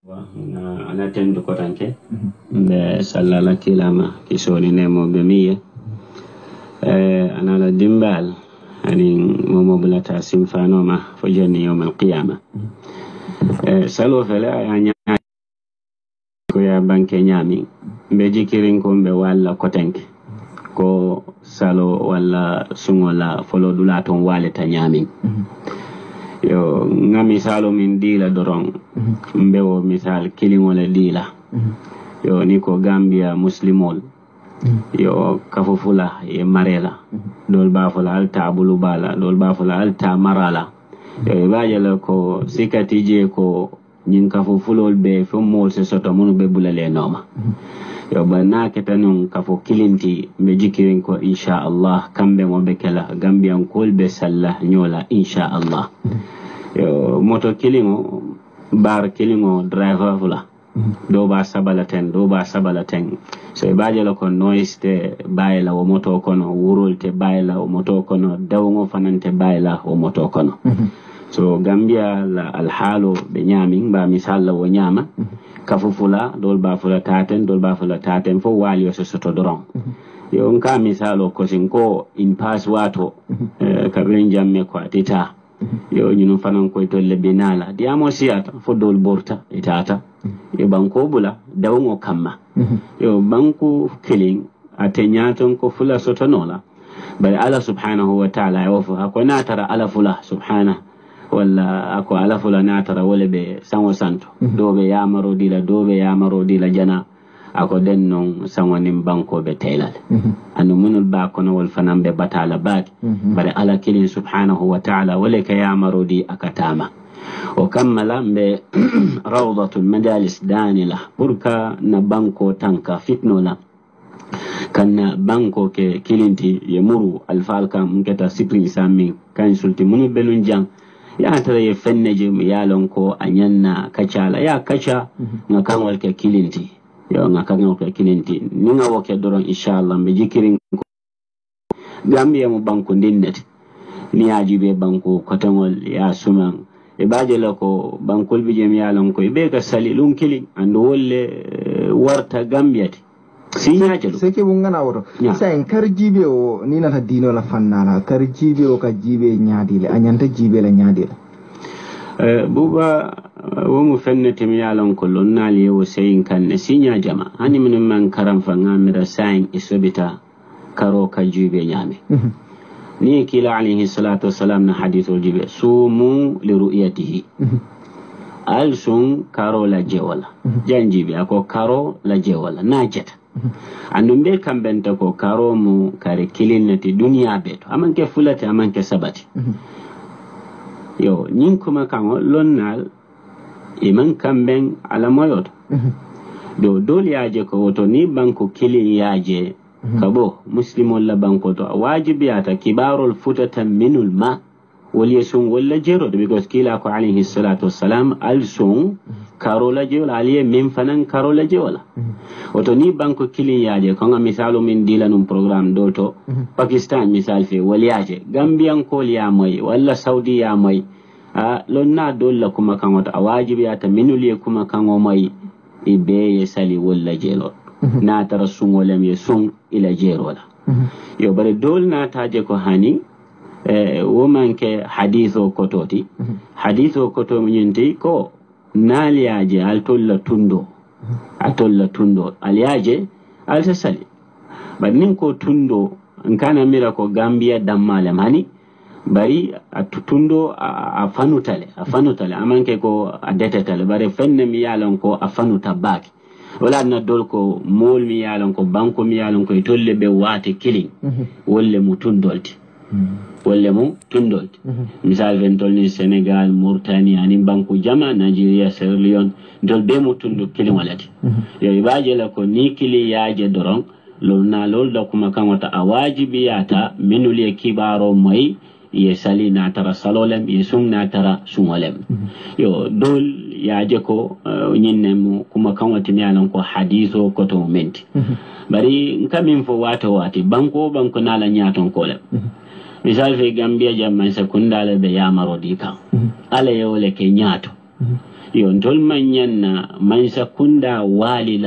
ana tendu kotanke be sallala kilama kisoni nemo be miye ana la dimbal ani momo bulata simfanoma fo jani yawm al-qiyamah salo fela ya ko ya banke nyami be jikirin ko be walla kotanke ko salo walla sungola folo dulaton waleta nyami yo ngami salo min dila dorong mbewo misal kilingole dila yo ni ko Gambia muslimol yo kafufula e marela dol bafula alta bulu bala dol bafula alta marala yo bajala ko sikati je ko nyin kafufulol be fo mol se soto munu be bulale noma yo bana ketanun kafo kilinti be jikirin ko insha Allah kambe mo be kala Gambian kol be salla nyola insha Allah yo moto kilingo bar kilingo driver fula do ba sabalaten so e bajala ko noise te bayla o moto kono wurol te bayla o moto kono dawgo fanante bayla o moto kono so Gambia la alhalo be nyamin ba misalla wo nyama kafufula dol ba fula taten fo wali o soto doron yo nka misalo ko sinko in pass wato kabren jamme ko atita yo ñunu fanan koy to lebinala diamo siata fo dol borta itata e banko bula dawmo kamma yo banku killing atenyaton ko fula sotonola bal ala subhanahu wa ta'ala yofu ko natara ala fula subhanahu wala ako ala fula natara wala be sanwo santo dobe yamaro dila jana ako den non sanwanim banko be taylal anu munul ba kono wal fanan be batala baaki bare ala kilin subhanahu wa ta'ala wala ka yamaro di akatama o kammala be rawdatul madalis danila burka na banko tanka fitnola kan banko ke kilinti yemuru alfalka mketa sipri sami kan sulti munu belun jang ya tare ye fenneje yalon ko anyanna kacala ya kacha ngakan wal ke kilinti yo ngakan ko kilinti ni nga woke doron inshallah be jikirin Gambia mo banko ndinnati ni ajibe banko kotangol ya suman e baaje lako bankol bi jem yalon ko be ka salilun kili ando wolle warta Gambiati siñaajelu seke bu ngana woto sa en kar jibe o ni nata dino la fannala kar jibe o ka jibe nyaadile anyanta jibe la nyaadile buba wo mu fennete mi yalon ko lonnali wo seyin kan siña jama hani min man karam fa ngamira sain isobita karo ka jibe nyame ni kila alayhi salatu wassalam na hadithul jibe sumu li ru'yatihi al sun karo la jewala janjibe ako karo la jewala najata andumbe kambenta ko karo mu kare kilinati duniya beto amanke fulati amanke sabati yo nyin kuma kango lonnal iman kamben ala moyoto do doli yaje ko woto ni banko kilin yaje kabo muslimol la banko to wajibiyata kibarul futatan minul ma waliyesun wala jero because kila ko alayhi salatu wassalam alsun karola jewola aliye min fanan karola jewola oto ni banko kilin yaje ko ngam misalu min dilanum programme do to Pakistan misal fe waliyaje Gambian ko liya moy wala Saudi ya moy lonna dolla kuma kan wata wajibiyata minuliye kuma kan o moy ibe yesali wala jelo na tara sun wala me sun ila jerola yo bare dol na taje ko hani woman ke haditho kototi haditho koto nyinti ko naliaje altolla tundo aliaje alsasali banin ko tundo nkana mira ko Gambia dammale mani bari atutundo afanutale amanke ko adetetale bare fenne mi yalon ko afanuta baki wala na dol ko mol mi yalon ko banko mi yalon ko tolle be wate killing wolle mu tundolti misal ventol ni Senegal Mauritania ni banko jama Nigeria Sierra Leone dol be mu tundu killing walati yo ibaje la ko ni kili yaje doron lol da kuma kan wata awajibi yata minuli kibaro mai yesali na tara salolem yesum na tara sumolem yo dol yaje ko nyinne mu kuma kan wata ne alan ko haditho ko to menti bari kamin fo wati banko na la nyaton kolem misal fe Gambia jamman sekundale be yamaro dika ala yole ke nyato yo ndol manyanna mansa kunda wali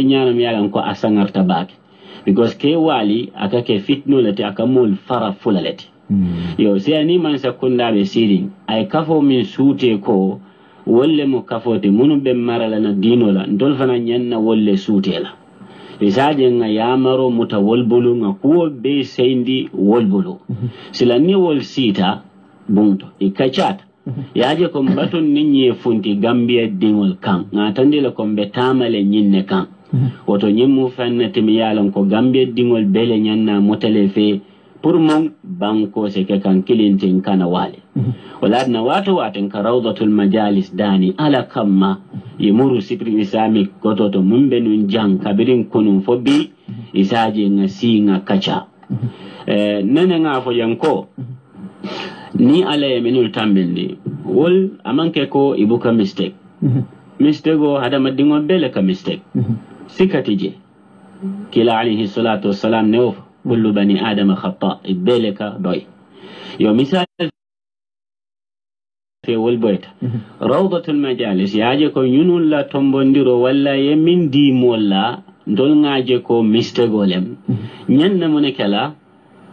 nyana mi yalan ko asangarta baki because ke wali aka ke fitno lati aka mul fara fulalati yo se ni mansa kunda be siri ay kafo min sute ko wolle mo kafote munu be marala na dino la ndol fana nyanna wolle sute la isaje nga yamaro muta wolbulu nga kuwo be seindi wolbulu sila ni wol sita bunto ikachata yaje ko mbaton ninye funti Gambia dingol kan ngatandile ko betamale nyinne kan woto nyimmu fannati mi yalan ko Gambia dingol bele nyanna motale fe pour mon banko se ke kan kilintin kana wale waladna wato waten ka rawdatul majalis dani ala kamma yimuru sikri islamic gototo mumbe nun jang kabirin kunun fobi isaje nga singa kacha nene nga fo yanko ni ala minul tambindi wol amanke ko ibuka mistake mistake go hada madingo bele ka mistake sikatije kila alayhi salatu wassalam neof kullu bani adam khata ibeleka doy yo misal في والبيت روضة المجالس ياجيكو ينون لا تومبونديرو ولا يمين دي مولا ndol ngaje ko mistagolem nyanna munekala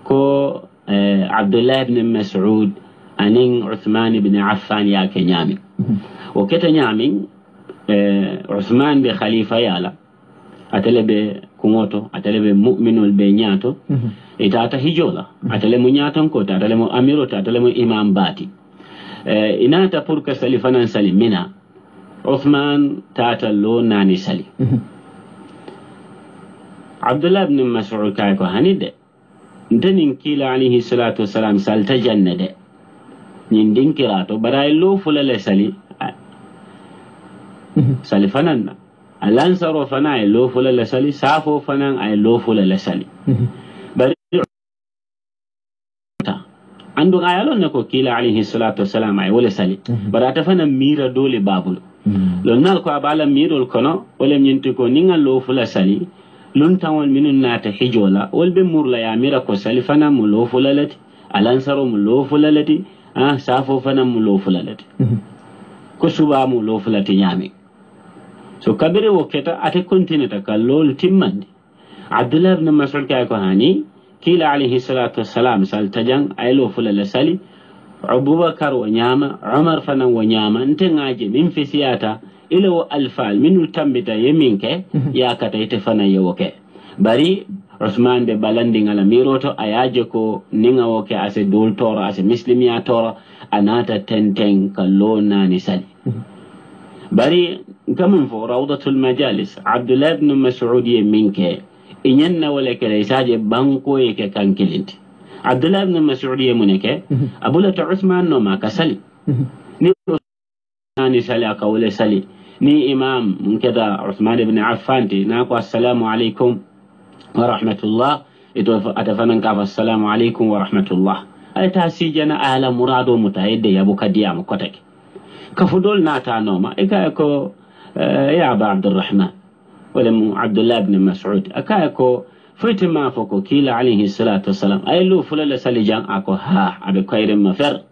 ko Abdullah ibn Mas'ud anin Uthman ibn Affan ya kenyami o keta nyami Uthman bi khalifa yala atelebe kumoto atelebe mu'minul be nyato itata hijola atele mu nyaton ko atele mu amiro atele mu imam bati inata pour que sali fanan sali mina Uthman tata lo nani sali Abdullah ibn Mas'ud kay ko hanide ntenin kila alayhi salatu wassalam salta jannade nin dinkirato baray lo fulale sali sali fanan alansaro fana ay lo fulale sali safo fanan ay lo fulale sali bari andu ayalon nako kila alayhi salatu wassalam ay wala sali barata fana mira dole babul lon nal ko abala mirol kono wala nyinti ko ningal lo fula sali lon tawol minun nata hijola wol be murla ya mira ko sali fana mu lo fulalati alansaro mu lo fulalati safo fana mu lo fulalati ko suba mu lo fulati nyami so kabire woketa ate kontineta ka lol timmande Abdullah ibn Mas'ud kay ko hani kila alayhi salatu wassalam sal tajang ay lo fulala sali Abubakar wa nyama Umar fana wa nyama ntengaje min fisiyata ila wa alfal minul tambita yeminke ya kata ite fana yewoke bari Usman be balandi ngala miroto ayaje ko ninga woke ase dol toro ase muslimiya toro anata tenten kallona ni sali bari kamun fo rawdatul majalis Abdullah ibn Mas'ud yeminke inyanna wala kala isaje banko yake kankilinti Abdullah ibn Mas'ud yemuneke abula ta Usman no ma kasali ni nani sali akawle sali ni imam mkeda Uthman ibn Affan na ko assalamu alaikum wa rahmatullah ito atafanan ka assalamu alaikum wa rahmatullah ay tasijana ala murado mutahidde yabuka diyam kotake kafudol nata noma ika ko ya aba Abdurrahman wala mu Abdullah ibn Mas'ud aka ko fitima foko kila alayhi salatu wassalam ay lu fulala salijan ako ha abe koyre mafer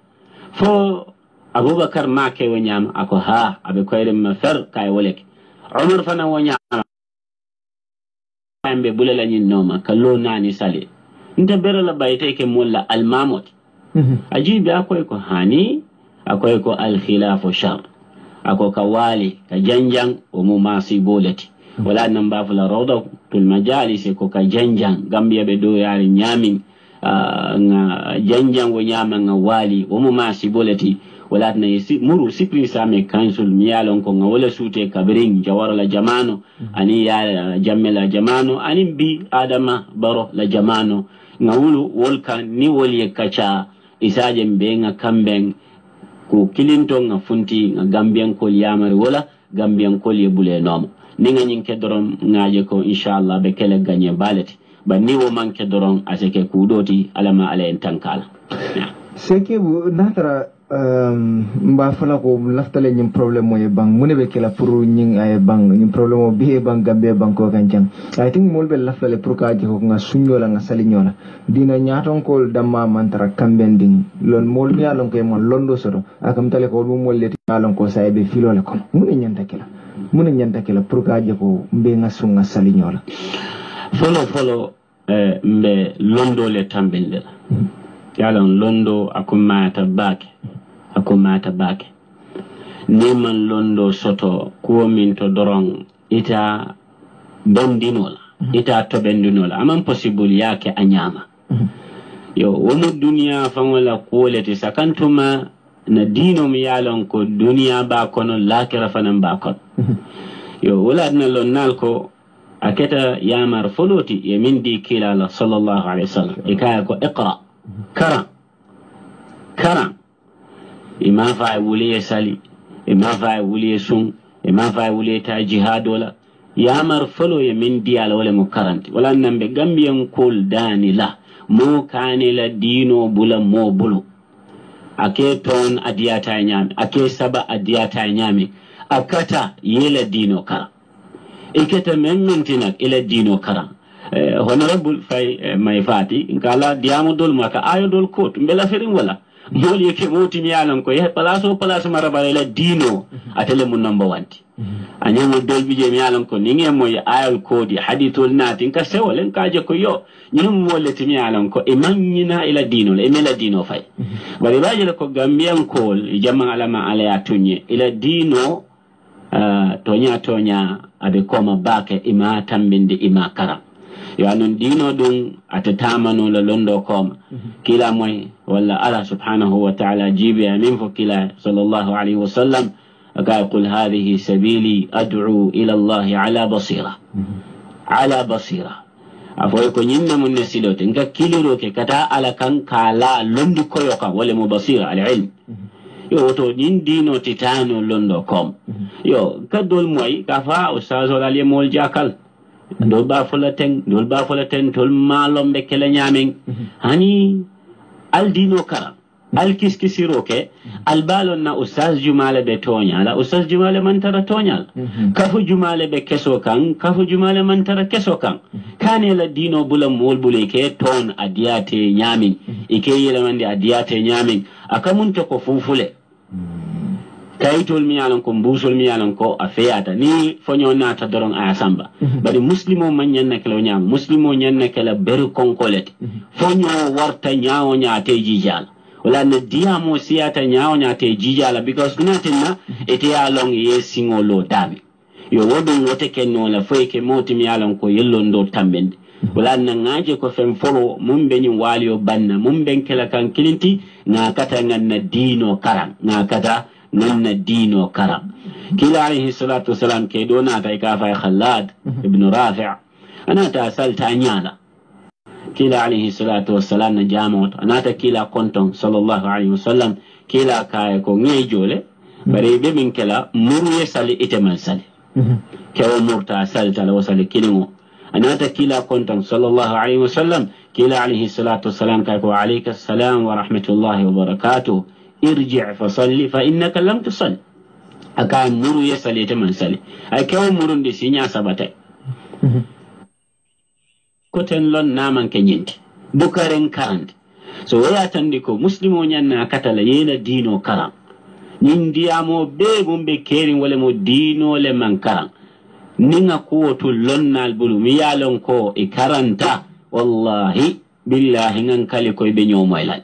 fo Abubakar ma ke wanyam ako ha abe koyre mafer kay wolek Umar fana wanyam ambe bulala nyin noma kallo nani sali nta berala bayte ke mulla almamot ajibi akoy ko hani akoy ko al khilafu shar ako kawali ka janjang o mu masi bolati wala nan ba fula rawda tul majalis ko ka janjang Gambia be do yari nyamin nga janjang wo nyama nga wali o mu masi bolati wala na yisi muru sipri same council miyalon ko nga wala sute kabring jawara la jamano ani ya jammela jamano ani bi adama baro la jamano nga wulu wolka ni woli kacha isaje mbenga kambeng ko kilinto nga funti nga Gambian ko yamari wala Gambian ko yebule nomo ninga nyinke doron ngaje ko inshallah be kele ganye balati ba niwo manke doron aseke kudoti alama ala en tankala seke bu natara mba fala ko laftale ñim problème moy bang mune be kala pour ñing ay bang ñim problème o be bang gambe bang ko kanjang I think mol be laftale pour ka ko nga suñola nga salinyola dina ñaaton ko damma mantara kambending lon mol mi alon ko mon londo soto akam tale ko dum mol leti alon ko saybe filole ko mune ñanta kala pour ka ko mbe nga su nga salinyola folo mbe londo le tambindira yalon londo akumata bake neman londo soto kuwo min to dorong ita bendinola ita to bendinola aman possible yake anyama yo wono dunia fangola kuolete sakantuma na dino mi yalon ko dunia ba kono lakira fanan ba kono yo wala na lonnal ko aketa yamar foloti e min di kila la sallallahu alaihi wasallam ikaya ko iqra karam ima fa wuliye sali ima fa wuliye sun ima fa wuliye ta jihadola yamar folo ye min diala wala mo karanti wala nambe gambiyan kol dani la mo kanila dino bula mo bulu ake ton adiyata nyami ake saba adiyata nyami akata yela dino kara iketa memmintinak ila dino kara honorable fay may fati kala diamu dol maka ayo dol kot mbela ferin wala mol yake moti mi yalan ko ye place marabale la dino atele mun number 1 anyamo dol bije mi yalan ko ninge moy ayol kodi hadithul natin ka sewolen kaje ko yo nyum moleti mi yalan ko e manyina ila dino le mela dino fay bari baje ko gambian kol jama alama ala ya tunye ila dino tonya abe koma bake ima tambinde ima karam yo anon dino dum atatamano la londo koma kila moy wala ala subhanahu wa ta'ala jibi amin fo kila sallallahu alayhi wa sallam aka qul hadhihi sabili ad'u ila Allah ala basira afoy ko nyinna mun nesilote nga kiliro ke kata ala kan kala londi koyo kan wala mo basira al ilm yo to nyin dino titano londo kom yo kadol moy ka fa ustaz wala le mol jakal dol ba fulaten tol malombe kele nyamen hani al dino kara al kiskisiro ke al balon na ustaz jumale be tonya la ustaz jumale man tara tonya kafu jumale be keso kan kafu jumale man tara keso kan kane la dino bula mol bule ke ton adiyate nyamin ike yele mande adiyate nyamin akamun to ko fufule kayitol mi yalan ko mbusol mi yalan ko afeyata ni fonyo nata doron aya samba bari muslimo man nyanna kala nyam muslimo nyanna kala beru konkolete fonyo warta nyaawo nyaate jijal wala na diamo siyata nyaawo nyaate jijala because gunatinna ete yalong yesingo lo dabi yo wodon wote kenno la foyke moti mi yalan ko yello ndo tambende wala na ngaje ko fem folo mum be ni waliyo banna mum ben kala kan kilinti na kata nganna dino karam na kata nanna dino karam kila alayhi salatu wasalam ke dona ta ka fa Khalad ibn Rafi' ana ta salta nyala kila alayhi salatu wasalam na jamot ana ta kila konton sallallahu alayhi wasallam kila kay ko ngejole bare be min kala muru yesali iteman sali kewo murta salta la wasali kilingo ana ta kila konton sallallahu alayhi wasallam kila alayhi salatu wasalam kay ko alayka assalam wa rahmatullahi wa barakatuh irji' fasalli fa innaka lam tusalli aka muru yesali iteman sali ay kewo murundi sinya sabata koten lon naman kenyenti bukaren karant so waya tandi ko muslimo nyanna katala yela dino karam nindiamo be mumbe kerin wala mo dino le man karam ninga kuwotu lonnal bulu mi yalon ko e karanta wallahi billahi ngan kali koy be nyomoylal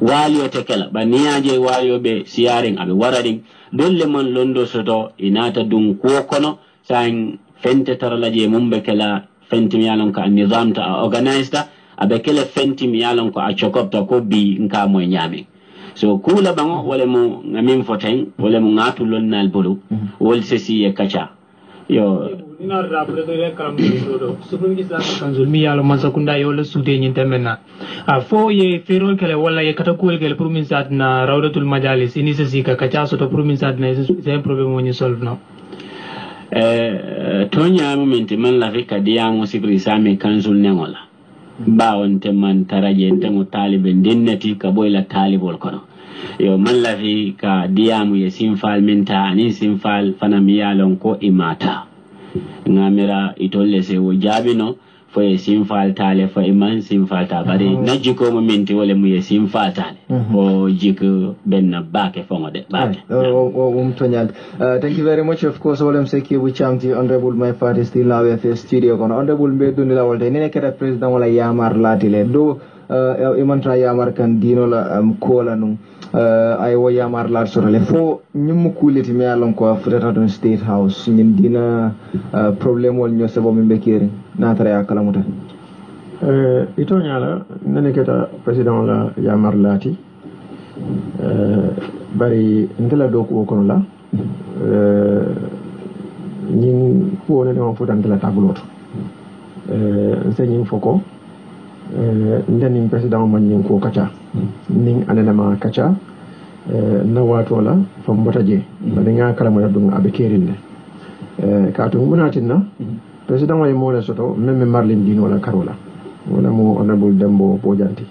waliyo tekela baniyaje waliyo be siyaring abe warading dolle man londo soto inata dun ko kono san fente taralaje mumbe kala fenti mi yalon ko a nizam ta organized abe kala fenti mi yalon ko a chokopta ko bi nka moy nyame so kula bango wala mo ngamin foten wala mo ngatu lonnal bulu wol sesi e kacha yo ina rapre to karam do supreme islam kanzul mi yalo masakunda yo la sude nyin temena a fo ye ferol kele wala ye katakul kele pour min sad na rawdatul majalis ini se sika kacha so to pour min sad na c'est un problème woni solve no tonya momenti man la fika diango sibri same kanzul nengola bawon te man taraje te mo talibe dennati ka boyla talibol kono yo man la fi ka diamu ye simfal minta ani simfal fana miyalon ko imata ngamira itolle se wo jabino fo ye simfal tale fo iman simfal ta bari najiko mo minti wala mu ye simfal tale o jiko benna bake fongo de bake thank you very much. Of course all seki bu chamti honorable my party still now at studio kono honorable bedu ni la wolde ne keta president wala yamar latile do imantra yamar kan dino la kola num ay wo yamar lat sorale fo nyum kuleti me alon ko freta don state house nyin dina problem wol nyo sabo min bekeri na tara ya kalamuta ito nyala nene keta president la yamar lati bari ndela do ko kono la ñing ko ne dama futan la taguloto c'est ñing foko ndeni president man ñing ko kacha ning ananama kacha na wato la fam botaje bani nga kala mo dum abe kerinde ka to munatinna president way mo la soto meme marlin dino wala karola wala mo honorable dembo bojanti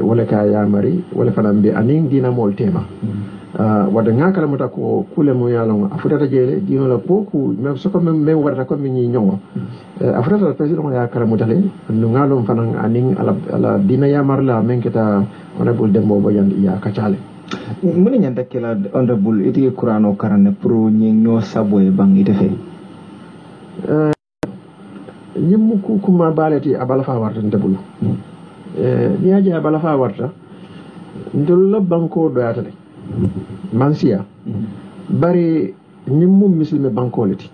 wala ka ya mari wala fanambe aning dina mol tema wada ngakala mota ko kule mo yalon afutata jele dino la poku même soko même warata ko mi nyongo afutata president ya kala motale no ngalon fanan aning ala dina ya marla men keta honorable dembo bojanti ya kachale muni nyanda kala honorable iti qur'ano karane pro nyo saboy bang ite fe ñimmu ku kuma balati abala fa warta ndebulu ni aje abala fa warta ndol la banko doyata de mansiya bari ñimmu muslime banko leti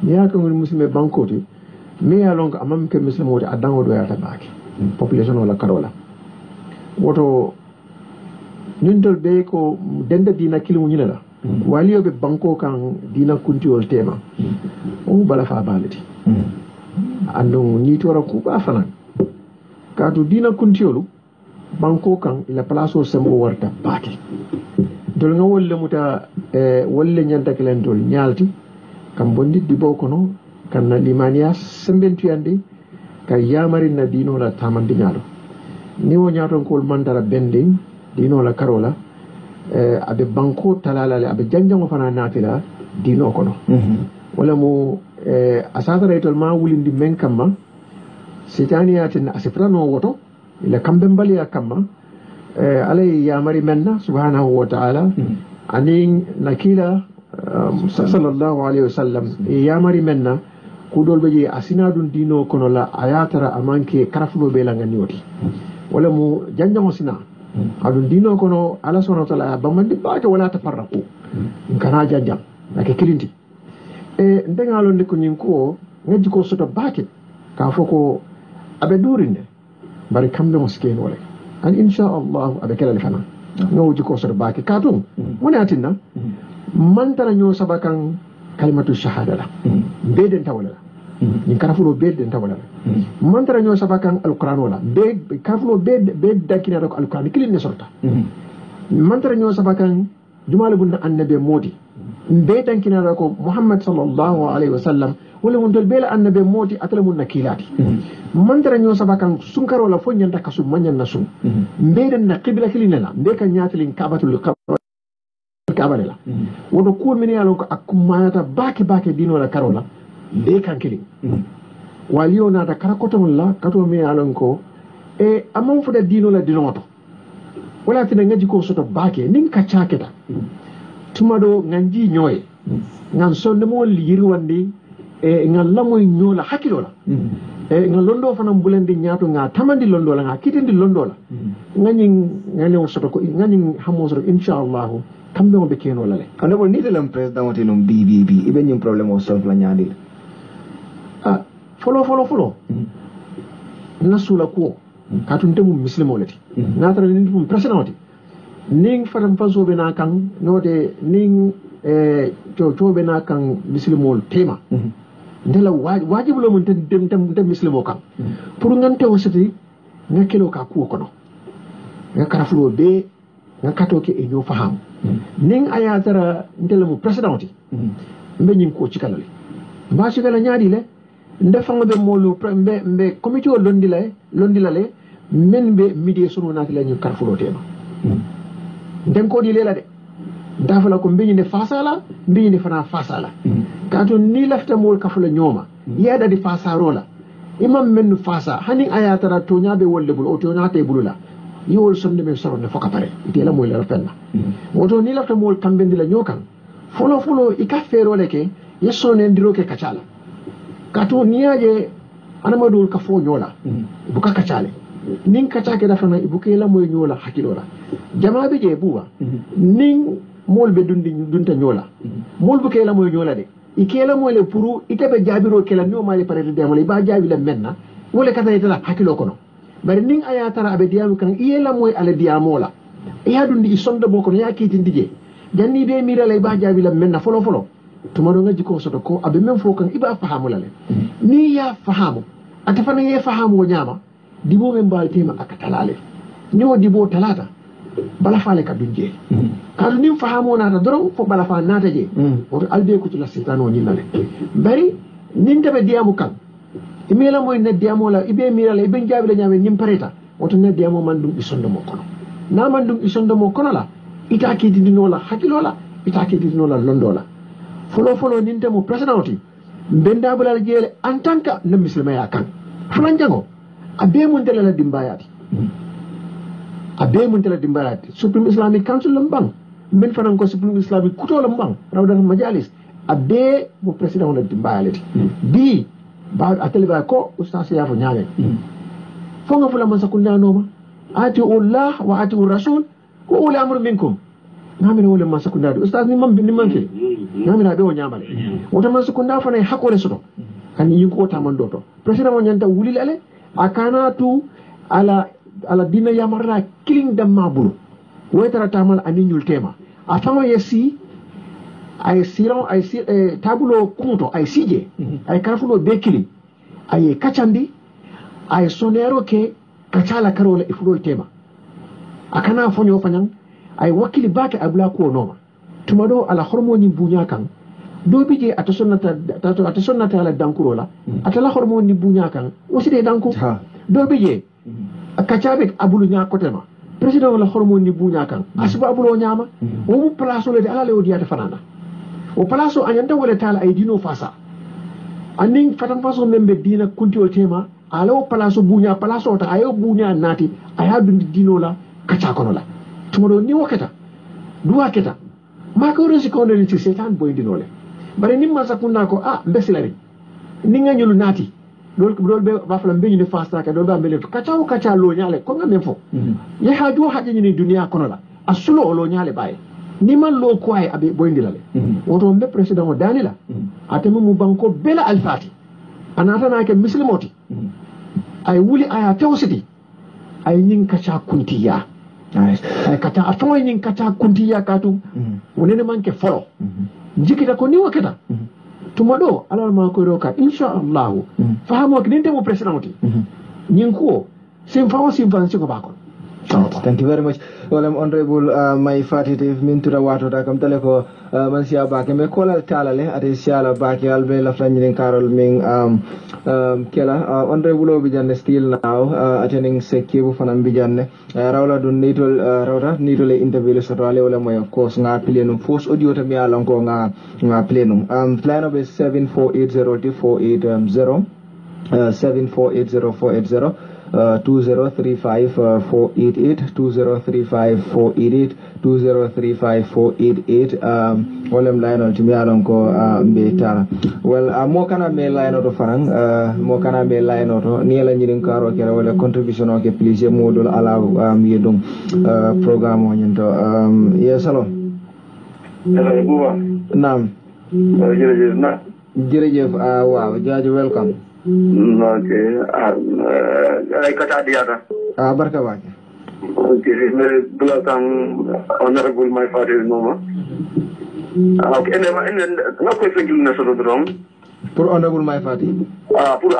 ni aka ngol muslime banko ti mi ya lonko amam ke muslimo woti adango doyata baake population wala karola woto ñun dol be ko denda dina kilimu ñina la waliyo be banko kan dina kuntiol tema o bala fa balati andon ni tora ku ba fanan katu dina kuntiolu banko kan ila plaso sembo warta baki dol nga wolle muta wolle nyanta kelen dol nyalti kam bondi di bokono kan na limaniya sembentu yandi kay yamari na dino la tamandi nyalo ni wo nyaton kol mandara bending dino la karola abe banko talala abe janjango fana natila dino kono wala mo asatara itol ma wulindi men kamma sitaniyatin asifrano woto ila kambe mbali ya kamma alay ya mari menna subhanahu wa ta'ala anin nakila sallallahu alaihi wasallam ya mari menna kudol beji asinadun dino kono la ayatara amanke karaflo be la ngani wala mu janjango sina adun dino kono ala subhanahu wa ta'ala bamandi baata wala tafarraqu kana janjam nake kilinti ndengalo ndiko nyinko ngaji ko soto baake ka foko abe durinde bari kambe mosken wala an insha Allah abe kala fana ngawji ko soto baake ka tum wona tinna man tara nyo sabakan kalimatu shahada la beden tawala ni karafulo beden tawala man tara nyo sabakan alquran wala be karafulo be dakina ko alquran kilin ne sorta man tara nyo sabakan jumala bunna annabi modi beytan kinara ko Muhammad sallallahu alaihi wasallam wala mun dol bela annabe moti atala mun nakilati mandara nyo sabakan sunkaro la fo nyanta kasu manyan nasu mbeden na qibla kilinela mbeka nyatlin kabatul kabala wodo ko min yalon ko akumata baki dino la karola be kan kilin waliyo na da karakoto la kato mi yalon ko amon fuda dino la dinoto wala tin ngaji ko soto baki nin ka chaketa tumado nganji nyoy ngan sonde mo liri wandi ngal lamoy nyola hakilola ngal londo fana bulende nyaato nga tamandi londo la nga kitindi londo la ngani soto ko ngani hamo soto inshallah kambe mo be keno la le andabo ni de lam president wote no BBB ibe nyim problème o solve la nyaadil follow nasula ko katunte mu muslimo lati natara ni mu president wote ning fatam faso be na kan note ning to be na kan muslimol tema ndela wajibulo mun dem muslimo kan pour ngante wasati ngakelo ka ku kono ngakarafulo be ngakatoke e nyo faham ning ayatara ndela mu president mbe nyim ko cikalale ba cikala nyaadi le ndefango be molu be committee o londila le men be midi sunu naati la ñu karfulo tema den ko di lela de dafala ko mbiñi ne fasala mbiñi ne fana fasala kato ni lafta mol kafula ñoma yeda di fasarola imam men fasa hani ayatara to nyaabe wolle bul o to nyaate bulula yowol sonde men soro ne foka pare ite la moy la penna woto ni lafta mol kambendi la ñokan folo ika ferole ke yesone ndiro ke kacala kato niaje anamadul ka fo ñola buka kacale nin kacake dafa na ibuke la moy ñola hakilola jama be je buwa nin mol be dunta ñola mol buke la moy ñola de ikela moy le puru itabe jabiro kela no mali pare de mole ba jabi la menna wala kata ita hakilo kono bari nin aya tara abe diamu kan iyela moy ala diamola ya dundi isonda boko ya kiti ndije janni be mira lay ba jabi la menna folo tuma do ngaji ko soto ko abe men fo kan iba fahamu la le ni ya fahamu atafana ye fahamu nyama dibo men baltima akatalale ñoo dibo talata bala faale ka dunje kadu nim fahamu nata doron fo bala fa nata je woto albe ko ci la sitano ni lale bari nin tabe diamu kan imela moy ne diamu la ibe mira la ibe jabi la nyame nim pareta woto ne diamu man dum isondo mo kono na man dum isondo mo kono la ita ke dindino la hakilo la ita ke dindino la londo la folo nin tamo presidenti benda bulal jele en tant que le musulman ya kan fulan jango abe mun tele la dimbayati Supreme Islamic Council lambang men fanan ko Supreme Islamic kuto lambang rawdan majalis abe mo president la dimbayalati bi ba atele ba ko ustaz ya fo nyaale fo nga fula man sakunda noma ati Allah wa ati rasul ko uli amru minkum namina wala man sakunda ustaz ni man fi namina be o nyaamale wota man sakunda fa nay hakore soto kan yi ko ta man doto president mo nyanta wuli ale akana tu ala dina yamarra killing dam mabulu wetara tamal ani nyul tema afama yesi ay siron ay tabulo kunto ay sije ay karfulo be killing ay kachandi ay sonero ke kachala karola ifulo tema akana fonyo fanyang ay wakili bake abla ko noma tumado ala hormoni bunya kan do bije atasonnata ala dankurola atala hormoni bunya kan oside danku do bije kacabe abulu nya kotema president wala hormoni bunya kan asba abulo nyama o mu place le ala le odiyata fanana o place anyanta wala tala ay dino fasa anin fatan faso membe dina kunti o tema alo place bunya place o ta ayo bunya nati ayadu dino la kaca kono la tumodo ni wakata duwa keta mako resi kono ni setan boy dinole bare nimma sakunda ko mbesilari ninga nyulu nati dol be bafala be ni fasta ka dol ba mele kaca lo nyale ko ngam fo ye haju haje ni dunia kono la asulo lo nyale baye ni man lo ko ay abe boy ndilale woto be president o danila atemu mu banko bela alfati anata na ke muslimoti ay wuli aya tawsidi ay nyin kaca kuntiya ay kata afoy nyin kaca kuntiya katu wonene manke folo jikita ko ni wakata tumado alal ma ko roka insha Allah fahamo ko ninte mo presidenti nyin ko sim fansi ko bakon thank you very much walam honorable my fatite min tura wato da kam tale ko man siya baake me kolal talale ate siala baake albe la flanyin karol min kela honorable bi janne still now attending sekibu fanam bi janne rawla dun nitol rawta nitol interview so rale wala moy course nga plenum force audio tam ya lan ko nga plenum plan of 7480480 7480480 2035-488 2035-488 2035-488 wolem line on timi alon ko mbeta well mo kana me line to farang mo kana me line to ni la nyirin karo kera wala contribution o ke please modul ala yedum programme o nyento yes hello naam jërëjëf waaw jaaju welcome okay ay kata diata barka waake okay me bulatan honorable my father mama okay ene na ko fegil na solo drom pour honorable my father pour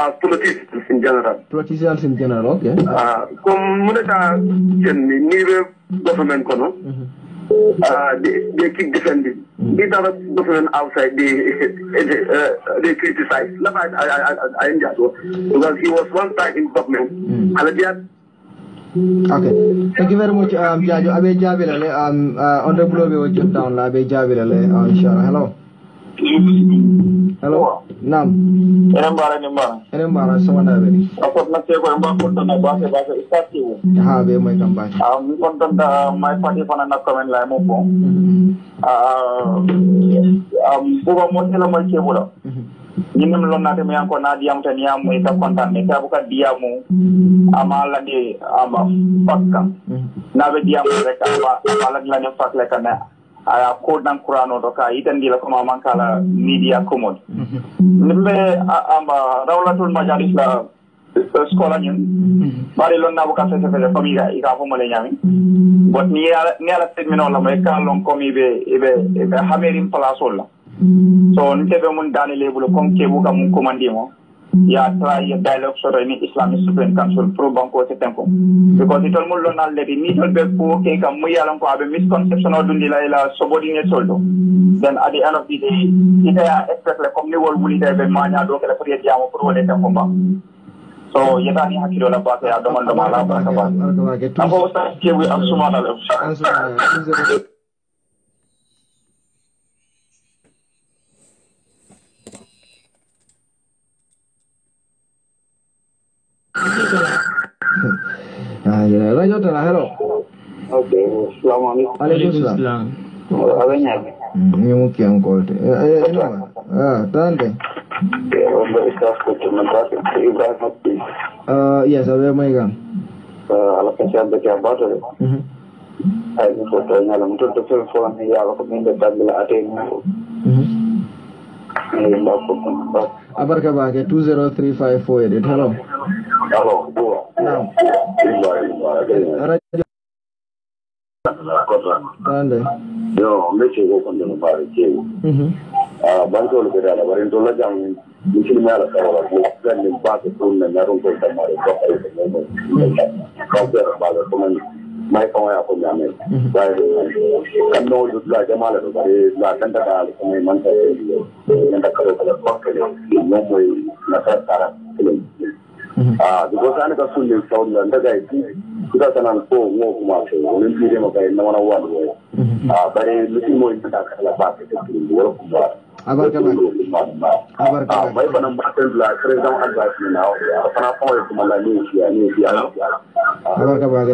politicians in general okay okay comme muneta ken ni be government kono they keep defending. These are different outside. They criticize. I enjoy because he was one time in government. Okay, thank you very much. Jajo Abe Jabilale. Honorable Obi just down. Abe Jabilale. Inshallah. Hello. Hello. Nam. Enembara. Someone Abe. Apot na seko emba konta na base istati wo. Ha be may kambay. Mi konta da my party fana na comment la mo bon. Buba mo tela mo kebula. Nyinem lon na dem yanko na diam tan yamu e ka kontan ne ka buka diamu ama la di ama fakka na be diamu rek ama la la ne fakle kana aya ko dan qur'ano to ka itan dila ko man kala media commode nimbe ama rawlatul majalis la sekolah ñun bari lon na buka fete fete famille ika fo mo le ñami bot ni ala termino la may ka lon komi be hamerim place la so ntebe mun dani lebulo comme kebu ka mun commandimo ya try dialogue so ni Islamic Supreme Council pro banko te tempo because it all mun lonal le ni tol be ko ke kam mu yalan ko abe misconception o dundi la ila subordinate soldo then at the end of the day ita ya expect le comme ni wol wuli be manya do ke la pour yediamo pour wole tempo ba so yetani hakilo la ba ya do man do mala ba ka ba ako sa kebu am suma dal Rajo tala hello. Okay, assalamualaikum. Waalaikumsalam. Abenya. Ni muki ankolte. Tande. Yes, abe may gang. Ala kasi abe kaya bato. Ay ko to nyala mo to phone ni ya ko min da tabla atin. Abar ka ba ke 20354 hello. Hello. Tande. Yo, meche ko kondo no pare chewu. Banko lo kera la barento la jam mukil mala kawala ko kan ni ba ko tun na naron ko tamare ko ay ko mo. Ko kera ba ko man mai ko ya ko nyame. Ba kan no du la jamala do bare la kan ta dal ko mai man ta ni ta ko ko ko no mo na ta tara. Because I got full sound and the guy, because I'm on 4 walk march, and then you get no one way. But looking more into that party, work. My number like don't advise me now.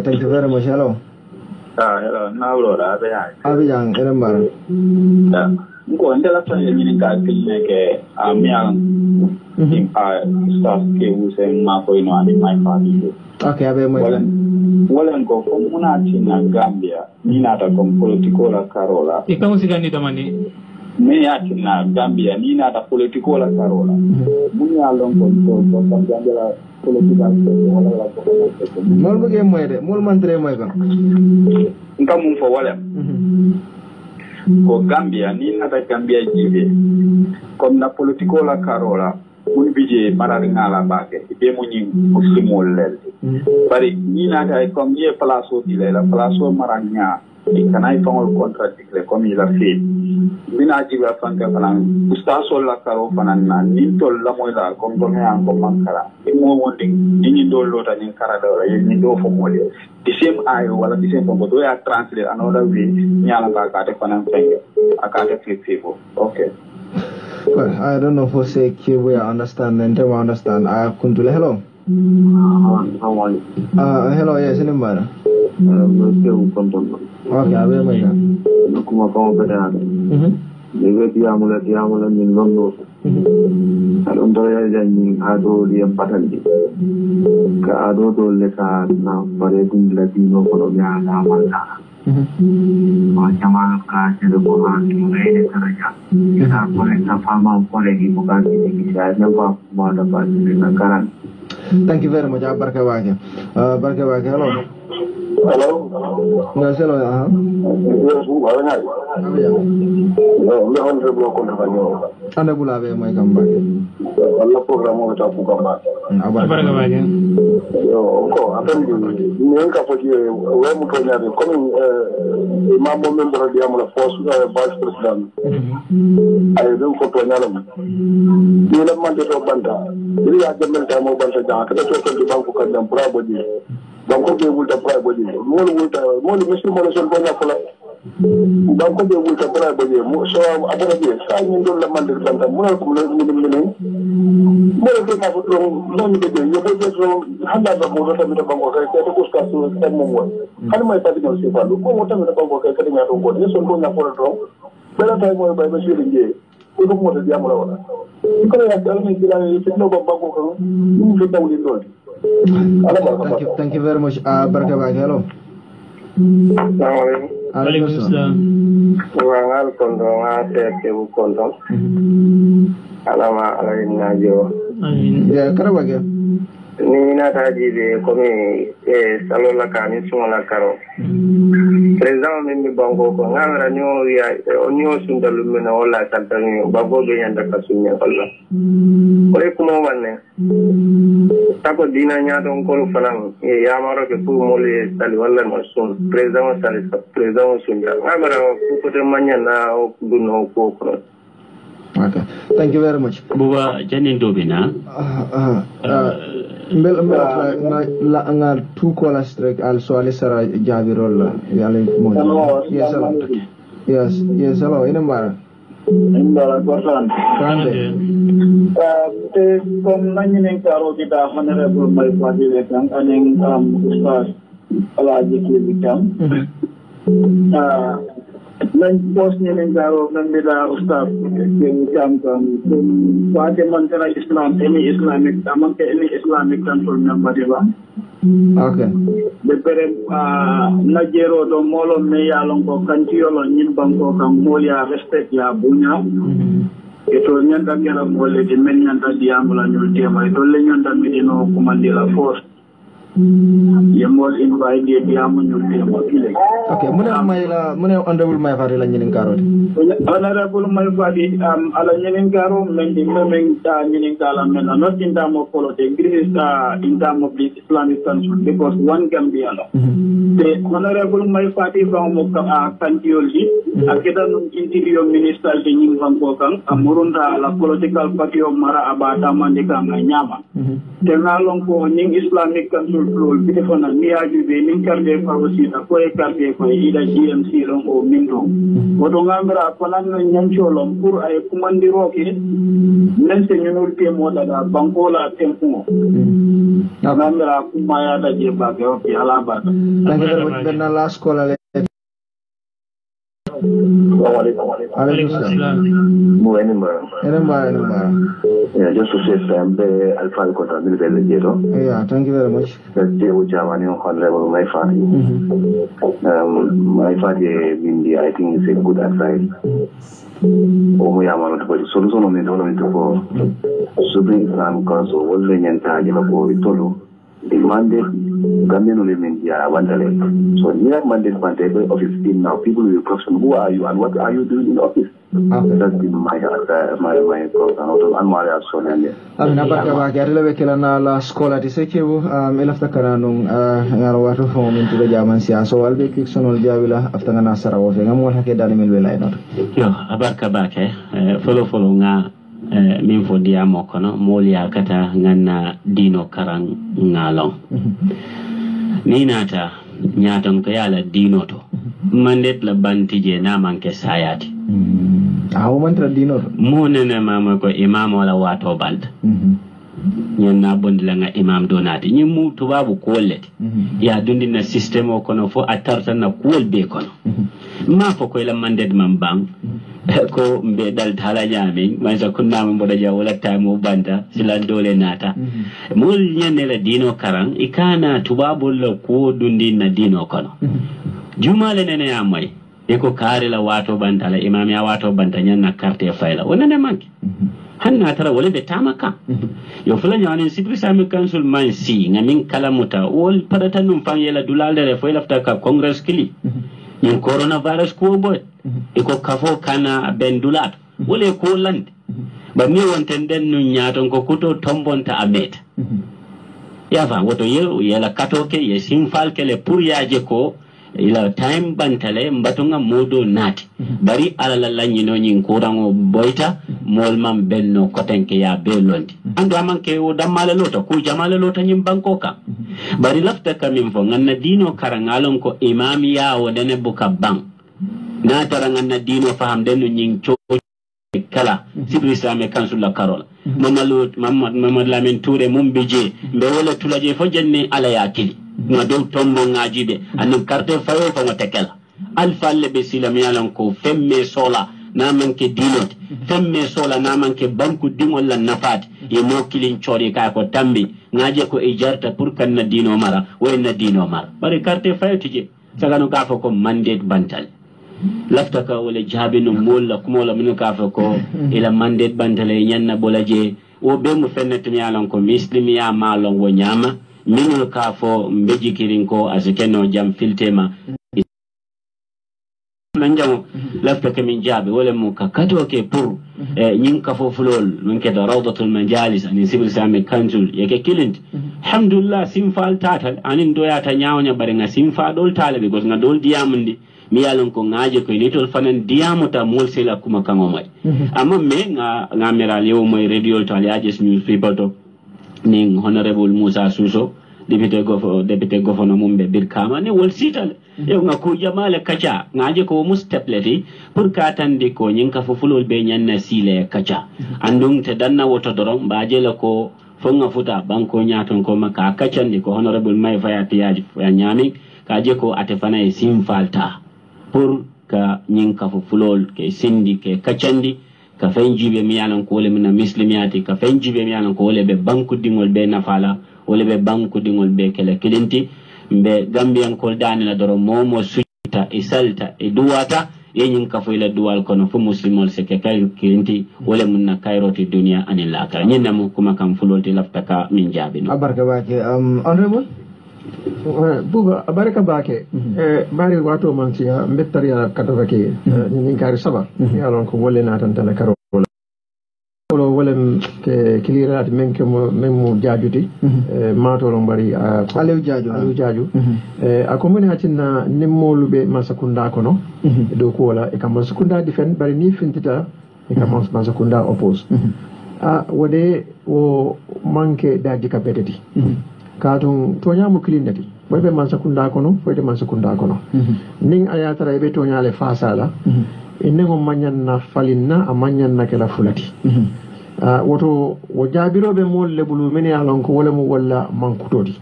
Thank you very much. Hello. Hello, now, Lord, Abiyang, Enembara. Go and tell us you got ke staff ke useng mako ino ani my party. Okay, abe mo. Walen ko muna na Gambia ni nata kom politiko la Carola. Ikaw sigani tamani. Me ati na Gambia ni nata politiko la Carola. Muni along ko Gambia la political wala la ko. Mol buge moy de, mol mantre moy ko. Nka mum fo wala. Ko Gambia ni nata Gambia jibe comme na politiko la Carola mun bije marari ngala bake be mo nyi muslimol lel bari ni nata comme ye place o dile la place o maranya e kanay fangol contradict le comme il a fait mina jibe fanka fanan ustaso la Caro fanan na ni tol la moy la comme to ngan ko mankara e mo wonde ni do lota ni kara do la ni do fo mo le the same ayo wala the same pombo do ya translate another way nyala ka ka te fanan fenge akate flip people okay. Well, I don't know for say we understand and they understand. Kuntule hello. Hello, yes, Enembara. Okay, abe may ka. Kuma kamo pera. Debe diamula ni londo. Alondo ya jani ado di empatandi. Ka ado do le ka na pare dun latino ko ya na mala. Macam ka jadi bukan ini saja. Kita boleh sama boleh bukan ini bisa nampak dapat negara. Thank you very much. Barka wake. Hello. Hello? Yes, hello. Yes, who are you? No, the honorable Contavanyo. Honorable Ave, my comeback. Allah program of the Pukama. Oh, I think the Yanka for you, where Mutonia, coming Mamma member of the Amala Force Vice President. I don't go to an element. You have Monday of Banta. You have the mental mobile Banta, the Banco and Brabody. Banco with a private, more Mr. Morrison Bonafola. Banco with a private, so I'm going to be signing the Monday Banta, more than half of them, you just hand out the motor of the Banco, I to 10 more. And my particular Sifa, what time the Banco getting out of what is on Bonafola. Better time by the shooting day. We don't want the Yamala. You can have elements if you know about Banco, you fit down in road. Thank you very much. Barkabag, hello. Wangal kondong ate kebu kondong. Alama alain najo. Ya, Karabag. Ni na taji be komi salola kani sumola karo. President mimi bango ko ngara nyo ya onyo sundalu mena wala tantangi bango be yanda kasunya kala. Ore kumo wanne. Tako dina nya don ko fanan ya maro ke pu mole sali wala masun president sali president sunda ngara ko de manya na o duno ko ko. Okay. Thank you very much. Buba janin dobina. Mbel la nga two callers strike also alisara jabirol yale mo. Yes hello. Yes hello inambara. Imbara kosan. Kande. Te kom nanyine karo kita honorable mai padi lekang aning ustaz alaji kibikam. Nan post ni karo nan bila ustaz kibikam kan padi mantara Islam ini Islamic amang ke ini Islamic control number ba. Okay. Bepere najero do molo me yalong ko kantiolo nyin bangko kan molia respect ya bunya. Ito nyanda kera mole di men nyanda diamula nyul tema ito le nyanda midino kumandila force. Yemol invite dia diamu nyul tema kile. Okay, mune honorable mai fari la nyinin karo. Honorable mai fari ala nyinin karo men di men nyinin kala men not in terms of politics, this is in terms of the Islamic country because one Gambia. The honorable mai fari from kantiolji akeda interior minister de nyim banko kan amurunda la political party of mara abata mandika nganyama. Tengalong ko nying Islamic country rule bifona niaju be nin karde farosi ta ko e karde ko ida GMC long o mindo wodo ngambra konan nyancho lom pour ay kumandiro ke nen se nyunul te moda da bankola tempo ngambra kumaya da je ba ke o ala ba. Thank you very much. Benna last call ale. Yeah, just to say Alpha Kota yeah, thank you very much. Honorable my father. My father India, I think is a good advice. Solution Supreme Islam Council was the demanded Gambian India Wandale. So near mandate office team now, people will question who are you and what are you doing in office? Okay. That's been my program and my action. Abina la scola di sekebu elafta karanung ngarwatu home into the German sia so I'll be quick sonol jawila after nasara wo ngamol hake dal mil welay not yo abarka bake follow nga min fo diamo kono molia kata nganna dino karang ngalong ni nata nyaton ko yala dino to mandet la bantije na manke sayati aw mantra dino mo nene mama ko imam wala wato band nyen na bondi la nga imam donati nyi mu tubabu kollete ya dundi na system o kono fo atarta na kol be kono ma fo ko la mandet man bang ko mbe dal tala jami man sa kunna mo boda ja wala tamo banda silan dole nata mul nyene la dino karang ikana tubabu la ko dundi na dino kono jumale nene amay eko kare la wato bantala imam ya wato bantanya na carte fayla wonane manki hanna tara wala be tamaka yo fulan yani sibri sami council man si ngamin kala muta wol padata num fan yela dulalere fo lafta ka congress kili yin coronavirus ko boy eko kafo kana ben dulat wala ko land ba mi wonten den nu nyaaton ko kuto tombonta ameta ya fa woto yela katoke ye simfal kele pour yaje ko ila time bantale mbatunga modo nati bari alala lanyino nyin kurango boita molman benno kotenke ya belondi ando amanke o damale lota ku jamale lota nyim bankoka bari lafta kamin fo nganna dino karangalon ko imami ya wodene buka bang na taranganna dino faham denu nyin cho kala sibri islamic council la karola mamad lamin touré mumbeje be wala tulaje fo jenne ala yakili ma do tombo ngajibe anin carte fayo fa matekela alfalle be silamiyalan ko femme sola na manke dinot femme sola na manke banku dingol la nafat e mo kilin chori ka ko tambi ngaje ko e jarta pour kan na dino mara way na dino mara bari carte fayo tije sagano ka fa ko mandate bantal lafta ka wala jabinu molla kuma la min ka fa ko ila mandate bantale nyanna bolaje o be mu fennet mi yalan ko muslimiya malon wo nyama minul ka fo mbeji kirin ko asikeno jam filtema nanjamo lafta ke min jabe wala mu ka kato ke pour nyin ka fo fulol min ke da rawdatul majalis ani civil islamic council yake kilint alhamdulillah simfal tatal anin doya ta nyaawnya bare nga simfa dol talabe gos nga dol diamundi mi yalon ko ngaaje ko litol fanan diamuta mol sela kuma kango may amma me nga meral yow moy radio to aliajes newspaper to ning honorable Musa Suso député gouverneur mumbe birkama ne wol sital e nga ko jamale kacha ngaje ko mustapleti pour ka tande ko nyin ka fufulol be nyanna sile kacha andung te danna woto doron baaje la ko fonga futa banko nyaton ko maka kacha ndi ko honorable may fayati yaji ya nyami kaje ko ate fana e simfalta pour ka nyin ka fufulol ke sindi ke kachandi ka fenjibe mi yalan ko le mina muslimiyati ka fenjibe mi yalan ko le be banku dingol be nafala wala be banku dingol be kele kilinti be gambian ko dani la doro momo suita isalta e duwata yenyin ka foila duwal kono fu muslimol se ke kay kilinti wala munna kayroti dunya anil akhirah nyinna mo kuma kam fulolti laftaka min jabino abarka baake honorable buga baraka baake bari wato man ci mbettar ya katafa ke nyin kari saba yalon ko wolle na tan tele karo wala ke kilirat men ke men jajuti mato lo bari alew jaju ako mun hatinna nimmolube masakunda kono do ko wala e kam masakunda difen bari ni fintita e kam masakunda oppose wode o manke daji kapeteti katum toñamu kilindati boybe masakunda kono foyde masakunda kono ning ayatara be toñale fasala innego manyanna falinna amanyanna kala fulati woto wo jaabirobe mol lebulu men yalon ko wala mu walla mankutodi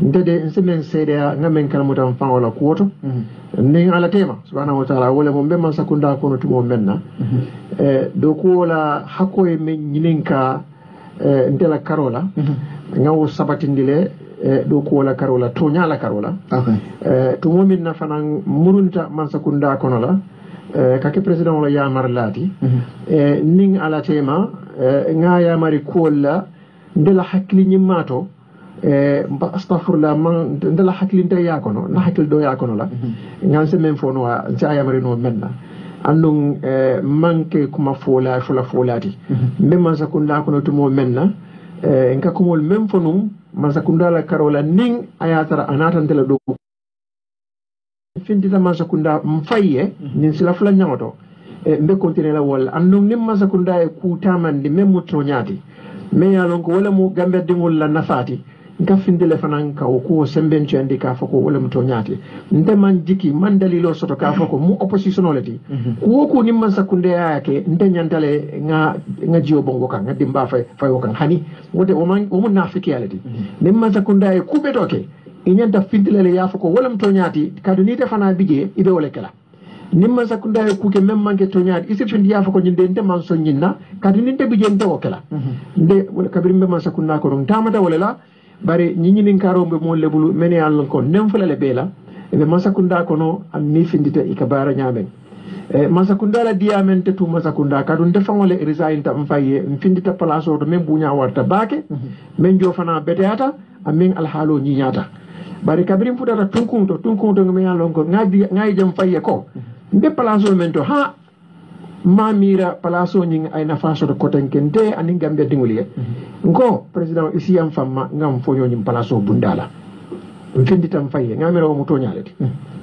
ndede semen sede ngamen kala mutam fan wala kuoto ning ala tema subhanahu wa ta'ala wala mo be man sakunda kono tumo menna do ko wala hakoy men nyininka ndela karola ngawo sabatindile do ko wala karola to nyala karola tumo min na fanan murunta man sakunda kono la kake president wala yamar lati ning ala tema nga yamari kolla ndela hakli nyimato astaghfirullah man ndela hakli nta yakono na hakli do yakono la ngan se men fono wa sa yamari no menna andung manke kuma fola folati memma sakunda kono tumo menna nka kumol mem fonum masakunda la karola ning ayatara anatan tela do findita masakunda mfaye nin sila fula nyamoto mbe continue la wala andum nim masakunda e kutamandi mem mutronyati me yalon ko wala mu gambe dingol la nafati nka findile fanan ka ko semben cendi ka fako wala mutronyati nde man jiki man dalilo soto ka fako mu opposition olati ko nim masakunde yake nde nyantale nga jiyo bongo kan ngadi mba fay wokan hani wode o mu nafiki alati nim masakunda e kubetoke inyanta findile le yafako wala mutronyati kadu ni te fana bije ibe wala kala nimma sakunda e kuke même manke toñaade isi findi yafa ko nyinde nte man so nyinna kadi ninte bije nte wokela nde kabiri memma sakunda ko don tamata wala la bare nyinyi nin karombe mo lebulu mene yalla ko nem fulale bela ebe Masakunda kono am ni findita ikabara nyamen Masakunda la diamen te tu Masakunda kadun defangole resign ta mfaye mfindita place o to men bunya warta bake men jo fana beteata amin alhalo nyinyata bari kabrim futata tunkunto ngame yalon ko ngadi jam faye ko be place o men to ha mamira place o nying ay nafaso to koten kente anin gambe dinguliye ngo president isi am famma ngam fonyo nyim place o bundala mfindita mfaye ngamira o muto nyaleti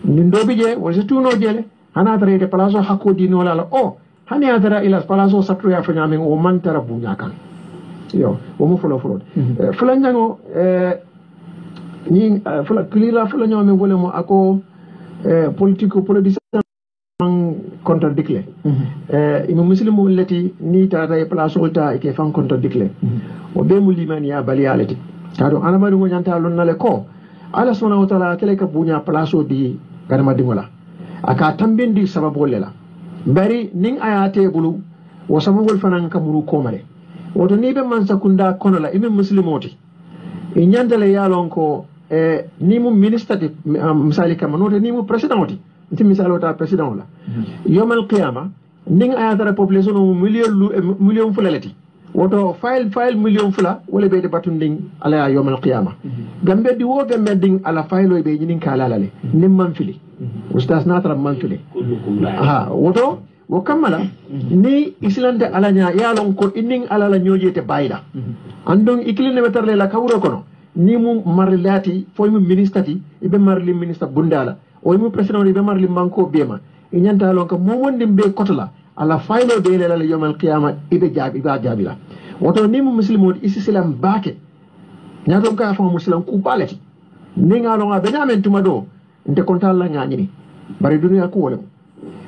ndobi je wala tuno jele hana tara ite place o hakko dino la o hani adara ila place o satru ya fanya men o mantara bunya kan yo o mo fulo fulo njango ni fula klira fula nyame wole mo ako politico politicien man contradictly imo muslimo leti ni tata e place olta e ke fan contradictly o be mu limani ya baliyaleti tado anamadu mo nyanta lonnale ko ala subhanahu wa ta'ala kele ka bunya place o di garma dingola aka tambindi sababu lela bari ning ayate bulu wo sababul fanan kamuru komale woto ni be man sakunda kono la imi muslimoti e nyandale yalon ko ni mu ministre di misali kama note ni mu president oti nti misali ota president la yomal qiyama ning ayatara population o million fulalati woto file million fula wala be de batunding ala yomal qiyama gambe di wo gambe ding ala file o be nyinin kala lale nim man fili ustaz natra man fili woto wo kamala ni islande ala nya yalon ko inning ala la nyojete bayda andon ikline meterle la kawro kono ni mu marlati foy mu ministati ibe marli ministre bundala o mu president ibe marli manko bema e nyanta lon ko mo wondi be kotola ala faylo be la yomal qiyama ibe jabi la woto ni mu muslimo islam baake nyato ka fa muslim ku balati ni ngalo nga be nyamen tuma do nte kontal la ngani bari duniya ko wala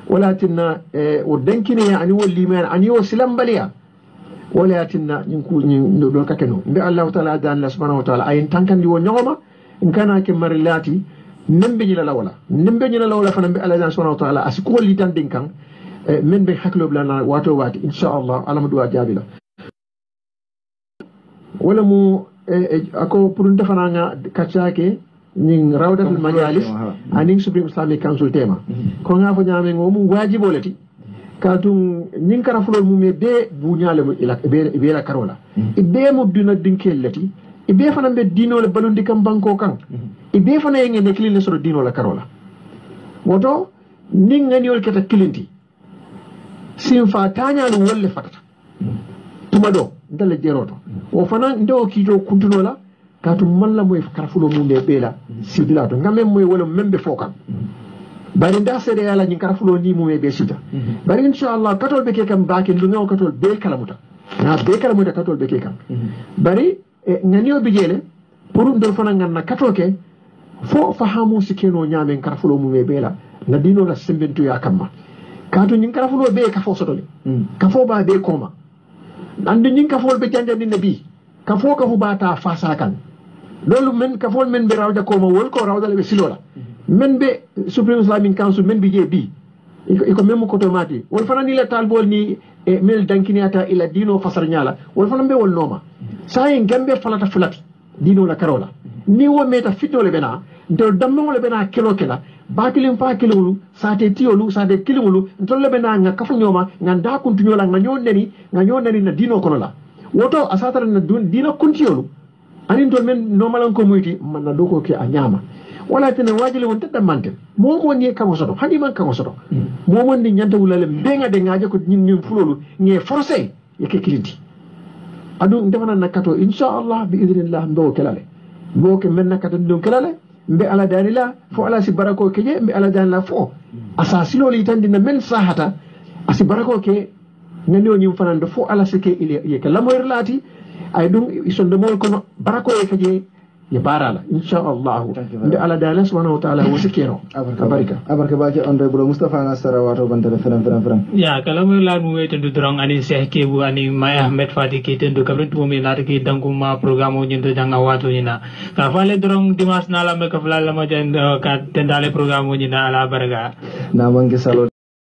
wala tinna o dankini ya ani wolli men ani o silam baliya wala tinna nyin do kakeno mbe Allah taala dan subhanahu wa taala ayin tankandi wo nyoma in kana ke marilati nembe nyila lawla fana mbe Allah subhanahu wa taala asiko li tan dinkan men be haklo blana wato wati inshallah alam do jabila wala mu ako pour ndefana nga kacake ning rawdatul majalis aning supreme islamic council tema ko nga fo nyame ngomu wajibolati katum ning kara fulol mum be buñale mo ila be la karola be mo dina dinkellati be fana be dino le balundi kam banko kan be fana yenge ne klile so dino la karola woto ning ngani wol keta kilinti sim fa tañalu wolle fatata tuma do dalla jeroto o fana ndo kijo kuntuno la katum malla moy kara fulo mum be la sibla to ngam moy wala membe fokam bari nda sede yala nyin kara fulo ni mum be sita bari inshallah katol be ke kam baake lu ngaw katol be kalamuta na be kalamuta katol be ke kam bari ngani o bijele pour ndol fana nganna katoke fo fahamu sikeno nyamen kara fulo mum be la na dino la sembentu ya kamma kato nyin kara fulo be ka fo sotole ka fo ba be koma andu nyin ka fo be jandani nabi ka fo ka fu bata fasa kan lolu men ka fo men be rawda koma wol ko rawda le be silola men be supreme islamic council men bi je bi iko memo ko tomati wol fana ni la talbol ni mel dankiniata ila dino fasar nyala wol fana be wol noma sayen gambe falata fulati dino la karola ni wo meta fitole bena do dammo le bena kilo kila bakilim fa kilolu sate tiolu sate kilimolu tolle bena nga kafu nyoma nga nda kuntunyola nga nyoneni na dino kono la woto asatara na dino kuntiolu anin tol men normalan community man na doko ke a nyama wala tene wajile won tedda mante mo ko ni kamo soto hadi man kamo soto mo mon ni nyanta wulale benga de ngaje ko nyim fulolu nge forcé yake kiliti adu ndefana nakato inshallah bi idnillah ndo kelale mo ke men nakato ndo kelale mbe ala dalila fo ala si barako keje mbe ala dalila fo asasilo li tandina men sahata asi barako ke ngani o nyim fanande fo ala sike ile yake lamoyr lati ay dum isonde mol kono barako e keje ya barala inshallah mbe ala dalila subhanahu wa ta'ala wo sikero abarka baje onde bulo mustafa ngasara wato bantale fran ya kalamoy la mu wete ndu drong ani cheikh kebu ani may ahmed fati ke tendu kabrintu mo mi lata ke danguma programme o nyindo janga wato nyina ka fale drong dimas na la me ka fala la ma jend ka tendale programme o nyina ala barga na mangi salo